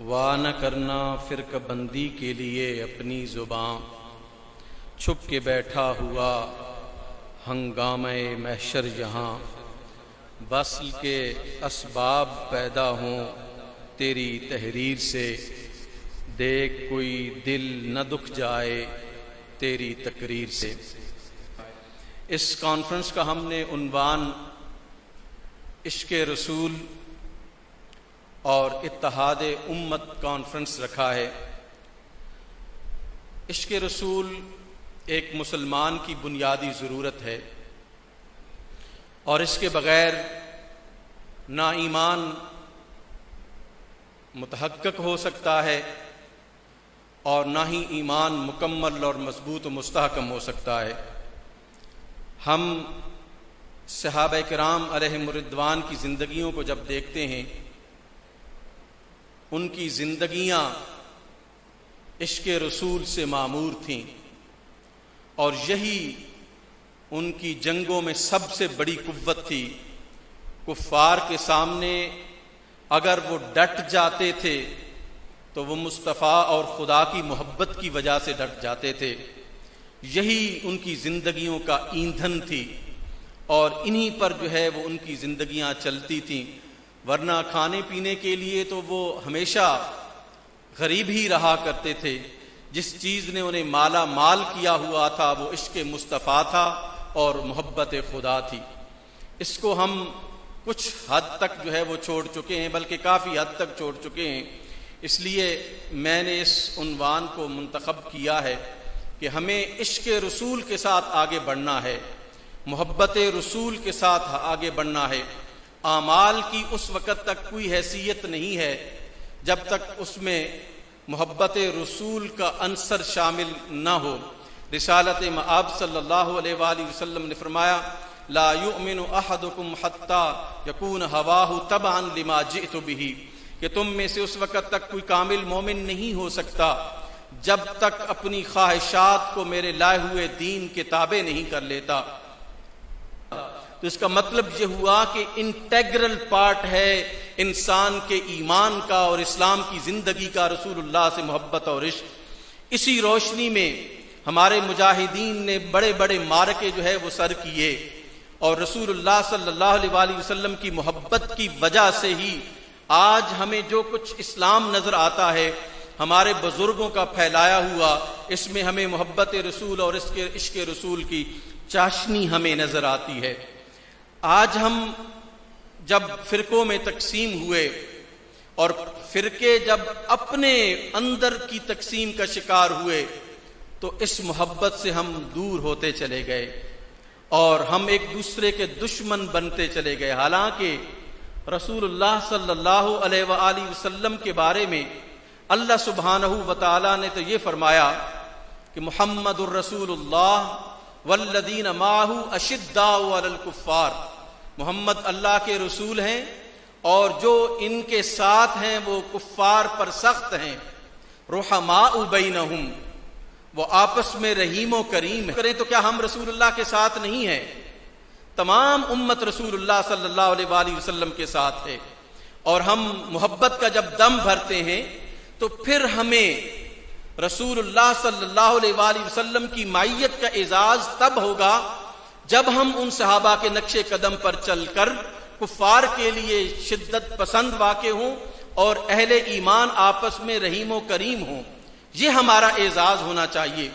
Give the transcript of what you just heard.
وا نہ کرنا فرقہ بندی کے لیے اپنی زباں، چھپ کے بیٹھا ہوا ہنگامہ محشر یہاں، وصل کے اسباب پیدا ہوں تیری تحریر سے، دیکھ کوئی دل نہ دکھ جائے تیری تقریر سے۔ اس کانفرنس کا ہم نے عنوان عشق رسول اور اتحاد امت کانفرنس رکھا ہے۔ عشق رسول ایک مسلمان کی بنیادی ضرورت ہے، اور اس کے بغیر نہ ایمان متحقق ہو سکتا ہے اور نہ ہی ایمان مکمل اور مضبوط و مستحکم ہو سکتا ہے۔ ہم صحابہ کرام علیہم الرضوان کی زندگیوں کو جب دیکھتے ہیں، ان کی زندگیاں عشق رسول سے معمور تھیں، اور یہی ان کی جنگوں میں سب سے بڑی قوت تھی۔ کفار کے سامنے اگر وہ ڈٹ جاتے تھے تو وہ مصطفیٰ اور خدا کی محبت کی وجہ سے ڈٹ جاتے تھے۔ یہی ان کی زندگیوں کا ایندھن تھی، اور انہی پر جو ہے وہ ان کی زندگیاں چلتی تھیں، ورنہ کھانے پینے کے لیے تو وہ ہمیشہ غریب ہی رہا کرتے تھے۔ جس چیز نے انہیں مالا مال کیا ہوا تھا وہ عشق مصطفیٰ تھا اور محبت خدا تھی۔ اس کو ہم کچھ حد تک جو ہے وہ چھوڑ چکے ہیں، بلکہ کافی حد تک چھوڑ چکے ہیں۔ اس لیے میں نے اس عنوان کو منتخب کیا ہے کہ ہمیں عشق رسول کے ساتھ آگے بڑھنا ہے، محبت رسول کے ساتھ آگے بڑھنا ہے۔ اعمال کی اس وقت تک کوئی حیثیت نہیں ہے جب تک اس میں محبت رسول کا عنصر شامل نہ ہو۔ رسالت مآب صلی اللہ علیہ وآلہ وسلم نے فرمایا، لا یؤمن احدکم حتی یکون ہواہ تبعا لما جئت بہ، کہ تم میں سے اس وقت تک کوئی کامل مومن نہیں ہو سکتا جب تک اپنی خواہشات کو میرے لائے ہوئے دین کے تابع نہیں کر لیتا۔ تو اس کا مطلب یہ ہوا کہ انٹیگرل پارٹ ہے انسان کے ایمان کا اور اسلام کی زندگی کا رسول اللہ سے محبت اور عشق۔ اسی روشنی میں ہمارے مجاہدین نے بڑے بڑے معرکے جو ہے وہ سر کیے، اور رسول اللہ صلی اللہ علیہ وآلہ وسلم کی محبت کی وجہ سے ہی آج ہمیں جو کچھ اسلام نظر آتا ہے، ہمارے بزرگوں کا پھیلایا ہوا، اس میں ہمیں محبت رسول اور اس کے عشق رسول کی چاشنی ہمیں نظر آتی ہے۔ آج ہم جب فرقوں میں تقسیم ہوئے اور فرقے جب اپنے اندر کی تقسیم کا شکار ہوئے، تو اس محبت سے ہم دور ہوتے چلے گئے اور ہم ایک دوسرے کے دشمن بنتے چلے گئے۔ حالانکہ رسول اللہ صلی اللہ علیہ وآلہ وسلم کے بارے میں اللہ سبحانہ و تعالی نے تو یہ فرمایا کہ محمد الرسول اللہ والذین معہ اشداء علی الکفار، محمد اللہ کے رسول ہیں اور جو ان کے ساتھ ہیں وہ کفار پر سخت ہیں، رحماء بینہم، وہ آپس میں رحیم و کریم کریں۔ تو کیا ہم رسول اللہ کے ساتھ نہیں ہیں؟ تمام امت رسول اللہ صلی اللہ علیہ وآلہ وسلم کے ساتھ ہے، اور ہم محبت کا جب دم بھرتے ہیں تو پھر ہمیں رسول اللہ صلی اللہ علیہ وآلہ وسلم کی معیت کا اعزاز تب ہوگا جب ہم ان صحابہ کے نقش قدم پر چل کر کفار کے لیے شدت پسند واقع ہوں اور اہل ایمان آپس میں رحیم و کریم ہوں۔ یہ ہمارا اعزاز ہونا چاہیے۔